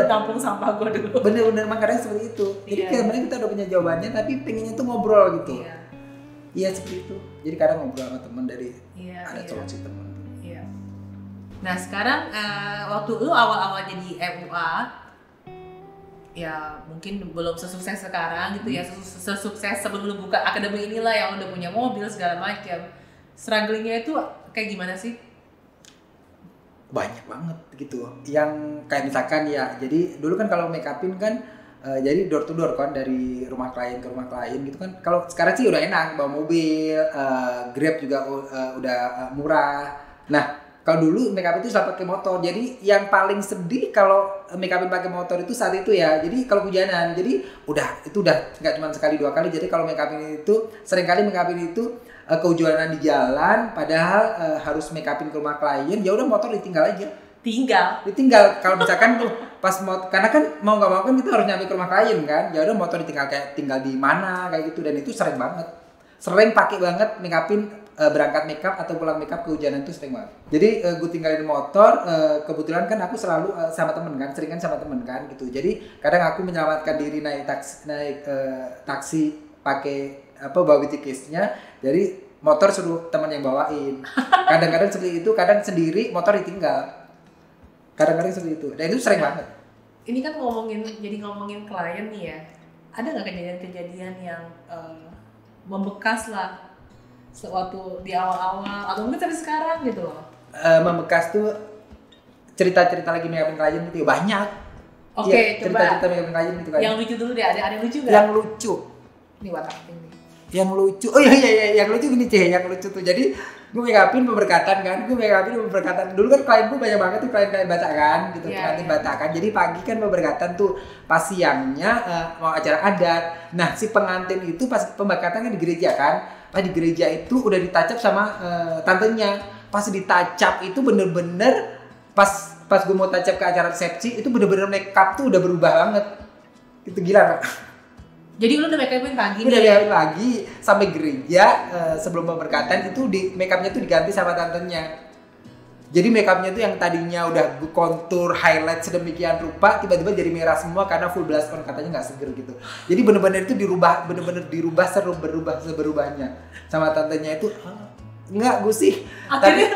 Tampung sampah gue dulu. Bener makanya seperti itu. Jadi sebenarnya kita udah punya jawabannya, tapi pengennya tuh ngobrol gitu. Iya seperti itu. Jadi kadang ngobrol sama temen dari ada solusi temen. Iya. Nah sekarang waktu lu awal-awal jadi MUA, ya mungkin belum sesukses sekarang gitu ya, sesukses sebelum lu buka akademi inilah yang udah punya mobil segala macam. Strugglingnya itu kayak gimana sih? Banyak banget gitu. Yang kayak misalkan ya, jadi dulu kan kalau make upin kan jadi door to door kan, dari rumah klien ke rumah klien gitu kan. Kalau sekarang sih udah enak, bawa mobil, Grab juga udah murah. Nah kalau dulu make up itu selalu pakai motor. Jadi yang paling sedih kalau make upin pakai motor itu saat itu ya. Jadi kalau hujanan, jadi itu udah nggak cuma sekali dua kali. Jadi kalau make upin itu seringkali make upin itu kehujanan di jalan, padahal harus make upin ke rumah klien. Ya udah motor ditinggal aja. Ditinggal kalau misalkan tuh pas karena kan mau nggak mau kan kita harus nyampe ke rumah klien kan. Ya udah motor ditinggal, kayak tinggal di mana kayak gitu. Dan itu sering pakai banget make upin, berangkat makeup atau pulang makeup kehujanan itu sering banget. Jadi gue tinggalin motor, kebetulan kan aku selalu sama temen kan, sering kan sama temen kan gitu. Jadi kadang aku menyelamatkan diri naik taksi pakai bawa beauty case-nya. Jadi motor suruh teman yang bawain. Kadang-kadang seperti itu, kadang sendiri motor ditinggal. Kadang-kadang seperti itu. Dan itu sering banget. Ini kan ngomongin klien nih ya. Ada nggak kejadian-kejadian yang membekas lah sewaktu di awal-awal atau mungkin sampai sekarang gitu loh? Membekas tuh cerita-cerita lagi make-upin klien gitu ya, banyak. Oke, coba cerita-cerita make-upin klien gitu kan. Yang lucu dulu deh, ada yang lucu nggak? Yang lucu. Ini WhatsApp ini. Yang lucu. Oh iya, yang lucu gini yang lucu tuh. Jadi gue make-upin pemberkatan kan. Dulu kan klien gue banyak banget tuh, klien Batak kan gitu, klien Batak kan. Jadi pagi kan pemberkatan tuh, pas siangnya mau acara adat. Nah, si pengantin itu pas pemberkatan kan di gereja kan. Pas di gereja itu udah ditacap sama tantenya. Pas ditacap itu bener-bener pas gue mau tacap ke acara resepsi itu bener-bener makeup tuh udah berubah banget. Itu gila kan? Jadi lu udah make upin pagi nih? Udah make upin lagi sampai gereja, sebelum pemberkatan itu make upnya tuh diganti sama tantenya. Jadi make upnya tuh yang tadinya udah kontur, highlight sedemikian rupa, tiba-tiba jadi merah semua karena full blush on, katanya nggak seger gitu. Jadi bener-bener itu dirubah seberubahnya sama tantenya itu. Enggak, gue sih Akhirnya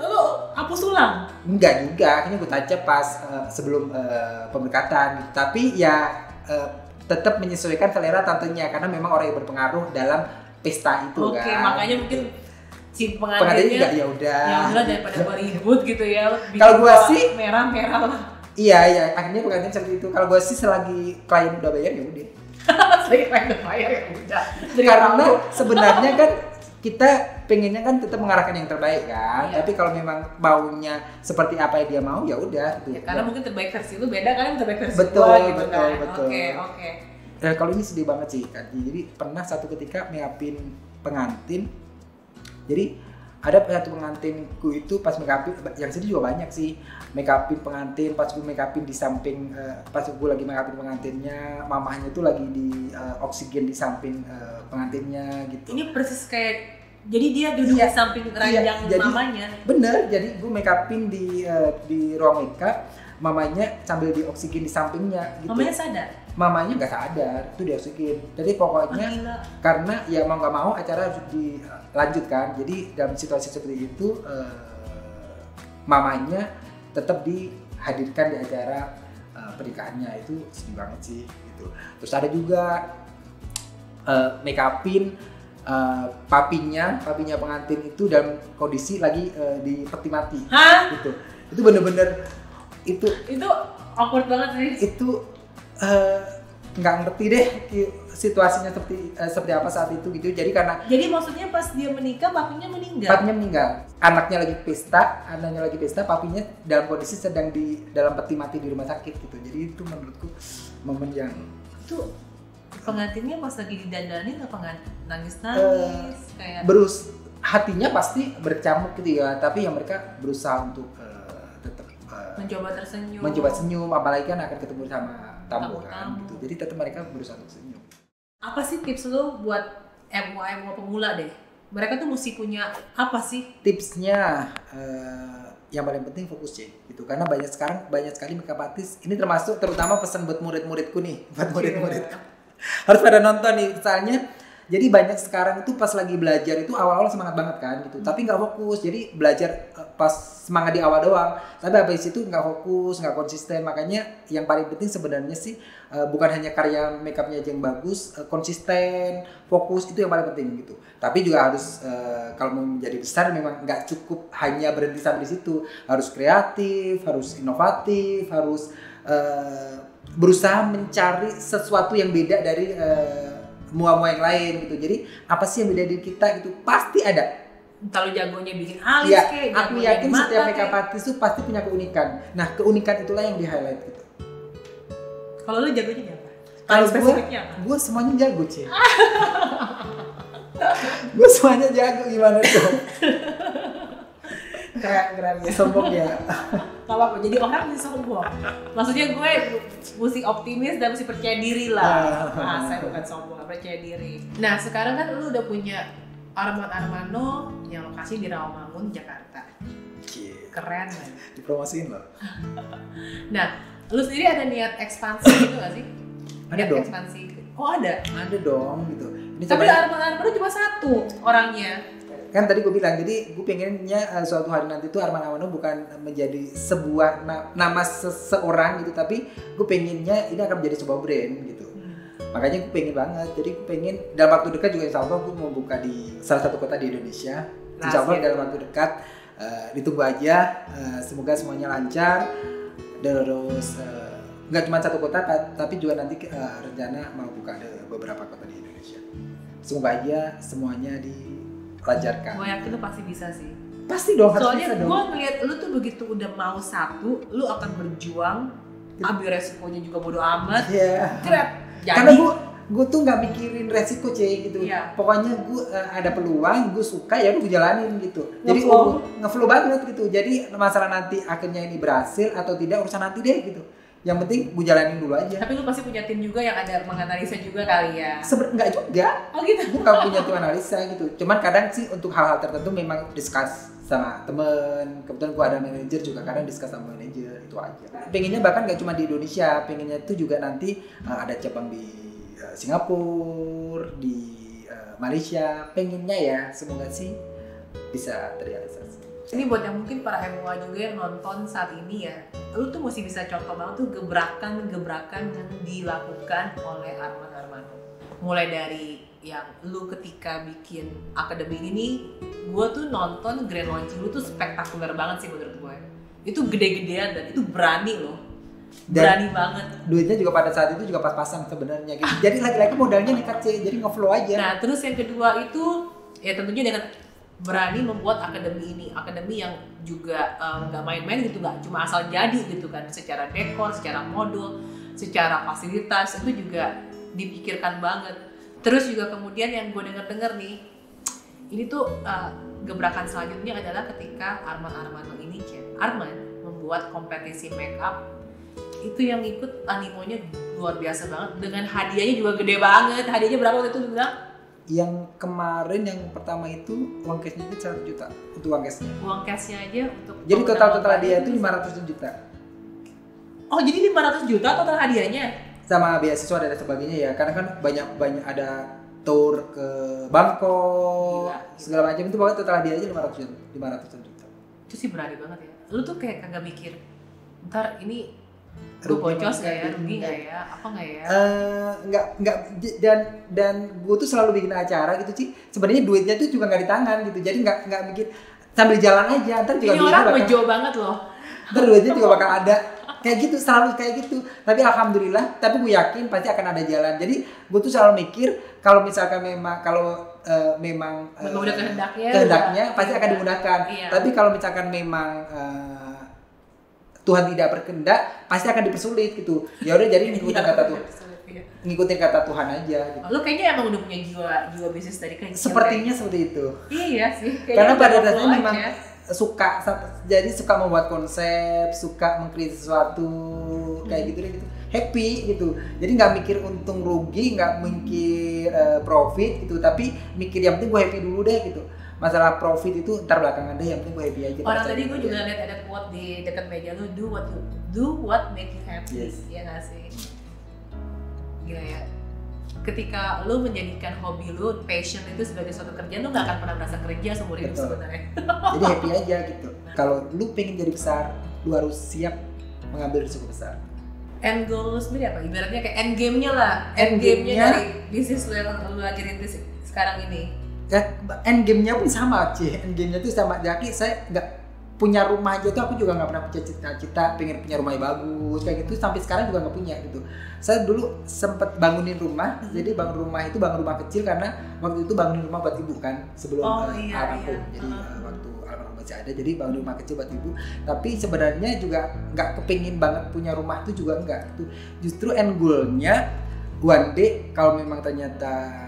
lu hapus ulang? enggak juga, akhirnya gue tancap pas sebelum pemberkatan gitu. Tapi ya tetap menyesuaikan selera tantenya karena memang orang yang berpengaruh dalam pesta itu Oke, kan. makanya mungkin si Pengantinnya juga pengantinnya ya udah. ya udah daripada beribut gitu ya. bikin Kalau gua bola sih- merah-merah lah. Iya, akhirnya pengantin seperti itu. Kalau gue sih selagi klien udah bayar ya udah. Lagi pengen bayar ya udah. Jadi Karena tahu. sebenarnya kan kita pengennya kan tetap mengarahkan yang terbaik kan. Iya. Tapi kalau memang maunya seperti apa yang dia mau ya udah gitu. Ya, karena mungkin terbaik versi lu beda kan terbaik versi Betul, gua gitu betul, kan. betul. Oke. Kalau ini sedih banget sih kan. Jadi pernah satu ketika make-upin pengantin. Jadi ada satu pengantinku itu pas make-upin, yang sedih juga banyak sih. Make-upin pengantin, pas gue make-upin di samping, pas gue lagi make-upin pengantinnya, mamahnya tuh lagi di oksigen di samping pengantinnya gitu. Ini persis kayak jadi dia duduk Iya, di samping ranjang jadi- mamanya. Bener, jadi gue make-upin di ruang makeup, mamanya sambil di oksigen di sampingnya gitu. Mamanya sadar. Mamanya nggak sadar, itu di oksigen. Jadi pokoknya Gila. karena ya mau nggak mau acara harus dilanjutkan. Jadi dalam situasi seperti itu mamanya tetap dihadirkan di acara pernikahannya. Itu sedih banget sih gitu. Terus ada juga make upin papinya pengantin itu dalam kondisi lagi di peti mati. Hah? Gitu. Itu bener-bener itu awkward banget sih. itu nggak ngerti deh situasinya seperti apa saat itu gitu. Jadi karena Jadi maksudnya pas dia menikah papinya meninggal. papinya meninggal, anaknya lagi pesta, papinya dalam kondisi sedang di dalam peti mati di rumah sakit gitu. Jadi itu menurutku momen yang Itu pengantinnya pas lagi didandanin apa nggak nangis kayak hatinya pasti berkecamuk gitu ya. Tapi yang mereka berusaha untuk tetap mencoba senyum, apalagi kan akan ketemu sama tamu kan gitu. Jadi tetap mereka berusaha untuk senyum. Apa sih tips lu buat MUA pemula deh? Mereka tuh mesti punya apa sih? Tipsnya yang paling penting fokus gitu, karena banyak sekali makeup artist. Ini termasuk terutama pesan buat murid-muridku nih, buat murid-muridku harus pada nonton nih. Misalnya jadi banyak sekarang itu pas lagi belajar itu awal-awal semangat banget kan gitu, tapi nggak fokus. Jadi belajar pas semangat di awal doang, tapi habis itu nggak fokus, nggak konsisten. Makanya yang paling penting sebenarnya sih bukan hanya karya makeupnya aja yang bagus, konsisten, fokus itu yang paling penting gitu. Tapi juga harus kalau mau menjadi besar memang nggak cukup hanya berhenti sampai di situ, harus kreatif, harus inovatif, harus berusaha mencari sesuatu yang beda dari mua-mua yang lain gitu. Jadi apa sih yang beda dari kita gitu, pasti ada. Entah lu jagonya bikin alis Ya, kayak aku jagonya yakin di mata setiap makeup kayak. artist itu pasti punya keunikan. Nah, keunikan itulah yang di highlight gitu. Kalau lu jagonya di apa? Kalau Paling spesifiknya apa? gue semuanya jago sih. Gue semuanya jago, gimana dong? Keren ya, sombong ya. Gak apa-apa, jadi orang mesti sombong. Maksudnya gue mesti optimis dan mesti percaya diri lah. Nah, saya bukan sombong, percaya diri. Nah, sekarang kan lu udah punya Arman Armano yang lokasi di Rawamangun, Jakarta. Keren kan? Dipromosiin loh. Nah, lu sendiri ada niat ekspansi gitu gak sih? Ada Niat dong. ekspansi. Oh ada? Ada dong gitu. Ini Tapi coba Arman Armano cuma satu orangnya. kan tadi gue bilang, jadi gue pengennya suatu hari nanti tuh Arman Armano bukan menjadi sebuah nama seseorang gitu, tapi gue pengennya ini akan menjadi sebuah brand gitu. Makanya gue pengen banget, jadi gue pengen dalam waktu dekat juga insya Allah gue mau buka di salah satu kota di Indonesia. Insya Allah dalam waktu dekat, ditunggu aja, semoga semuanya lancar. Terus nggak cuma satu kota, tapi juga nanti rencana mau buka di beberapa kota di Indonesia. Semoga aja semuanya dilancarkan. Gue yakin lu pasti bisa sih. Pasti dong, harus Soalnya bisa dong. gue ngeliat lu tuh begitu udah mau satu, lu akan berjuang, ambil resikonya juga bodo amat. Iya. Keren. Jadi, Karena gue tuh nggak mikirin resiko gitu. Iya. Pokoknya gue ada peluang, gue suka ya gue jalanin gitu. Jadi Ngeflow. ngeflow banget gitu. Jadi masalah nanti akhirnya ini berhasil atau tidak urusan nanti deh gitu. Yang penting gue jalanin dulu aja. tapi lu pasti punya tim juga yang ada menganalisa juga kali ya. Nggak juga. Oh gitu. Gue nggak punya tim analisa gitu. Cuman kadang sih untuk hal-hal tertentu memang discuss sama temen. Kebetulan gue ada manajer juga, kadang discuss sama manajer, itu aja. Pengennya bahkan nggak cuma di Indonesia, pengennya itu juga nanti ada cabang di Singapura, di Malaysia. Pengennya ya, semoga sih bisa terrealisasi. Ini buat yang mungkin para MUA juga yang nonton saat ini ya, lu tuh mesti bisa contoh banget tuh gebrakan-gebrakan yang dilakukan oleh Arman Armando. Mulai dari yang lu ketika bikin akademi ini nih, gue tuh nonton grand launching lu tuh spektakuler banget sih menurut gue. Itu gede-gedean dan itu berani loh. Berani banget. Duitnya juga pada saat itu juga pas-pasan sebenarnya gitu. Jadi lagi-lagi modalnya nekat sih, jadi nge-flow aja. Nah, terus yang kedua itu ya tentunya dengan berani membuat akademi yang juga nggak main-main gitu, nggak cuma asal jadi gitu kan, secara dekor, secara modul, secara fasilitas itu juga dipikirkan banget. Terus juga kemudian yang gue dengar nih, ini tuh gebrakan selanjutnya adalah ketika Arman Armando ini Arman membuat kompetisi makeup, itu yang ikut animonya luar biasa banget, dengan hadiahnya juga gede banget. Hadiahnya berapa waktu itu lu bilang? Yang kemarin yang pertama itu uang cashnya itu 100 juta untuk uang cashnya. Uang cashnya aja untuk. Jadi total hadiah itu 500 juta. Oh, jadi 500 juta total hadiahnya? Sama beasiswa dan sebagainya ya, karena kan banyak ada tour ke Bangkok, segala macam itu, pokoknya total hadiahnya 500 juta. Itu sih berani banget ya. Lu tuh kayak kagak mikir, ntar ini gue bocos gak ya, rugi gak ya, apa gak ya? Nggak, dan gue tuh selalu bikin acara gitu sih. Sebenarnya duitnya tuh juga nggak di tangan gitu, jadi nggak mikir sambil jalan aja. Ntar juga ini orang bejo banget loh. Ntar duitnya juga bakal ada. Kayak gitu, selalu kayak gitu. Tapi alhamdulillah, tapi gue yakin pasti akan ada jalan. Jadi gue tuh selalu mikir kalau misalkan memang memang udah kehendaknya pasti akan dimudahkan. Iya. Tapi kalau misalkan memang Tuhan tidak berkehendak, pasti akan dipersulit gitu. Ya udah, jadi ngikutin kata Tuhan aja gitu. Lu kayaknya emang udah punya jiwa bisnis dari kecil. Sepertinya seperti itu. Iya sih. Karena pada dasarnya memang suka membuat konsep, suka mengkreasi sesuatu kayak gitu deh gitu. Happy gitu. Jadi nggak mikir untung rugi, nggak mikir profit gitu, tapi mikir yang penting gue happy dulu deh gitu. Masalah profit itu ntar belakangan deh, yang penting gue happy aja. Orang tadi gue juga lihat ada quote di dekat meja lu, do what make you happy. Yes. Iya nggak sih? Gila ya. Ketika lu menjadikan hobi lu, passion itu sebagai suatu kerjaan, lu nggak akan pernah merasa kerja seumur hidup sebenarnya. Jadi happy aja gitu. Kalau lu pengen jadi besar, lu harus siap mengambil risiko besar. End goal lu sendiri apa? Ibaratnya kayak end game-nya lah. End game-nya dari bisnis lu yang lu lagi rintis sekarang ini. End game-nya pun sama sih. End game-nya tuh sama. Jadi saya nggak punya rumah aja tuh, aku juga nggak pernah punya cita-cita pengen punya rumah yang bagus kayak gitu, sampai sekarang juga nggak punya gitu. Saya dulu sempet bangunin rumah, jadi bangun rumah kecil karena waktu itu bangunin rumah buat ibu kan sebelum almarhum. Jadi waktu almarhum masih ada, jadi bangun rumah kecil buat ibu. Tapi sebenarnya juga nggak kepengin banget punya rumah tuh juga enggak gitu. Justru end goal-nya one day kalau memang ternyata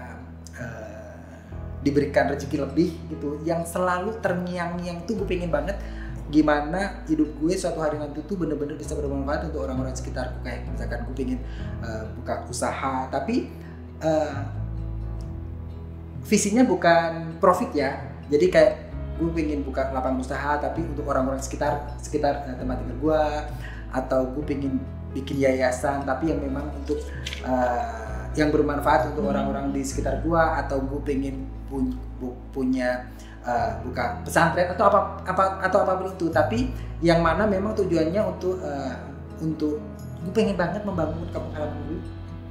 diberikan rezeki lebih gitu, yang selalu terngiang-ngiang tuh gue pengen banget gimana hidup gue suatu hari nanti tuh bener-bener bisa bermanfaat untuk orang-orang sekitarku. Kayak misalkan gue pengen buka usaha, tapi visinya bukan profit ya. Jadi kayak gue pengen buka lapangan usaha tapi untuk orang-orang sekitar tempat tinggal gue, atau gue pengen bikin yayasan tapi yang memang untuk yang bermanfaat untuk orang-orang di sekitar gue, atau gue pengen punya buka pesantren atau apapun itu, tapi yang mana memang tujuannya untuk gue pengen banget membangun kampung halaman gue.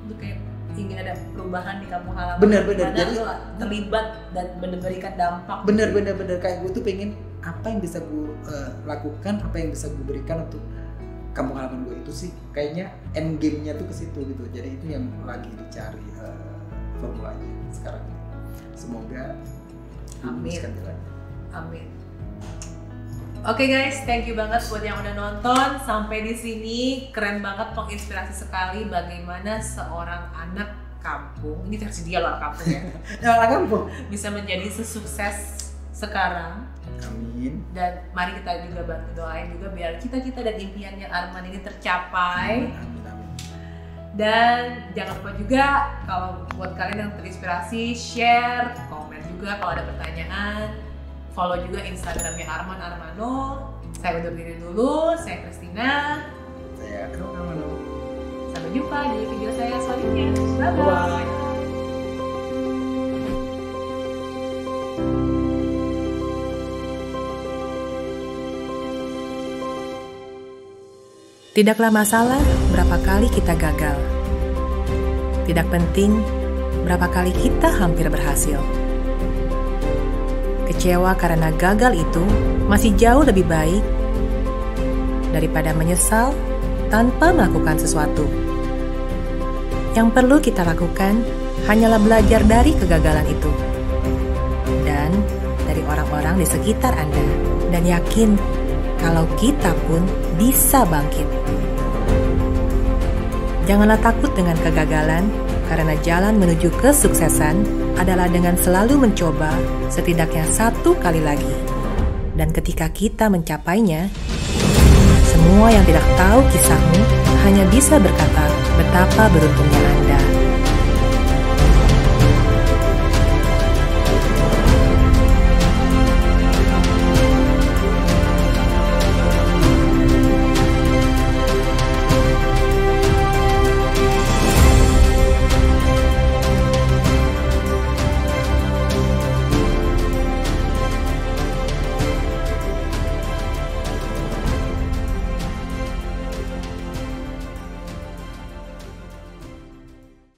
Untuk kayak ingin ada perubahan di kampung halaman. Bener. Jadi terlibat dan memberikan dampak. Bener kayak gue tuh pengen apa yang bisa gue lakukan, apa yang bisa gue berikan untuk kampung halaman gue. Itu sih kayaknya end game-nya tuh ke situ gitu. Jadi itu yang lagi dicari formulanya sekarang ini. Semoga Amin. Oke guys, thank you banget buat yang udah nonton sampai di sini. Keren banget, menginspirasi sekali bagaimana seorang anak kampung, ini versi dia loh kampung ya. Anak kampung bisa menjadi sesukses sekarang. Amin. Dan mari kita juga bantu doain juga biar cita-cita dan impiannya Arman ini tercapai. Amin. Dan jangan lupa juga kalau buat kalian yang terinspirasi, share, komen juga kalau ada pertanyaan. Follow juga Instagramnya Arman Armando. Saya undur diri dulu, saya Christina. Saya Armando. Sampai jumpa di video saya selanjutnya. Bye-bye. Tidaklah masalah berapa kali kita gagal. Tidak penting berapa kali kita hampir berhasil. Kecewa karena gagal itu masih jauh lebih baik daripada menyesal tanpa melakukan sesuatu. Yang perlu kita lakukan hanyalah belajar dari kegagalan itu dan dari orang-orang di sekitar Anda, dan yakin kalau kita pun bisa bangkit. Janganlah takut dengan kegagalan, karena jalan menuju kesuksesan adalah dengan selalu mencoba setidaknya 1 kali lagi. Dan ketika kita mencapainya, semua yang tidak tahu kisahmu hanya bisa berkata betapa beruntungnya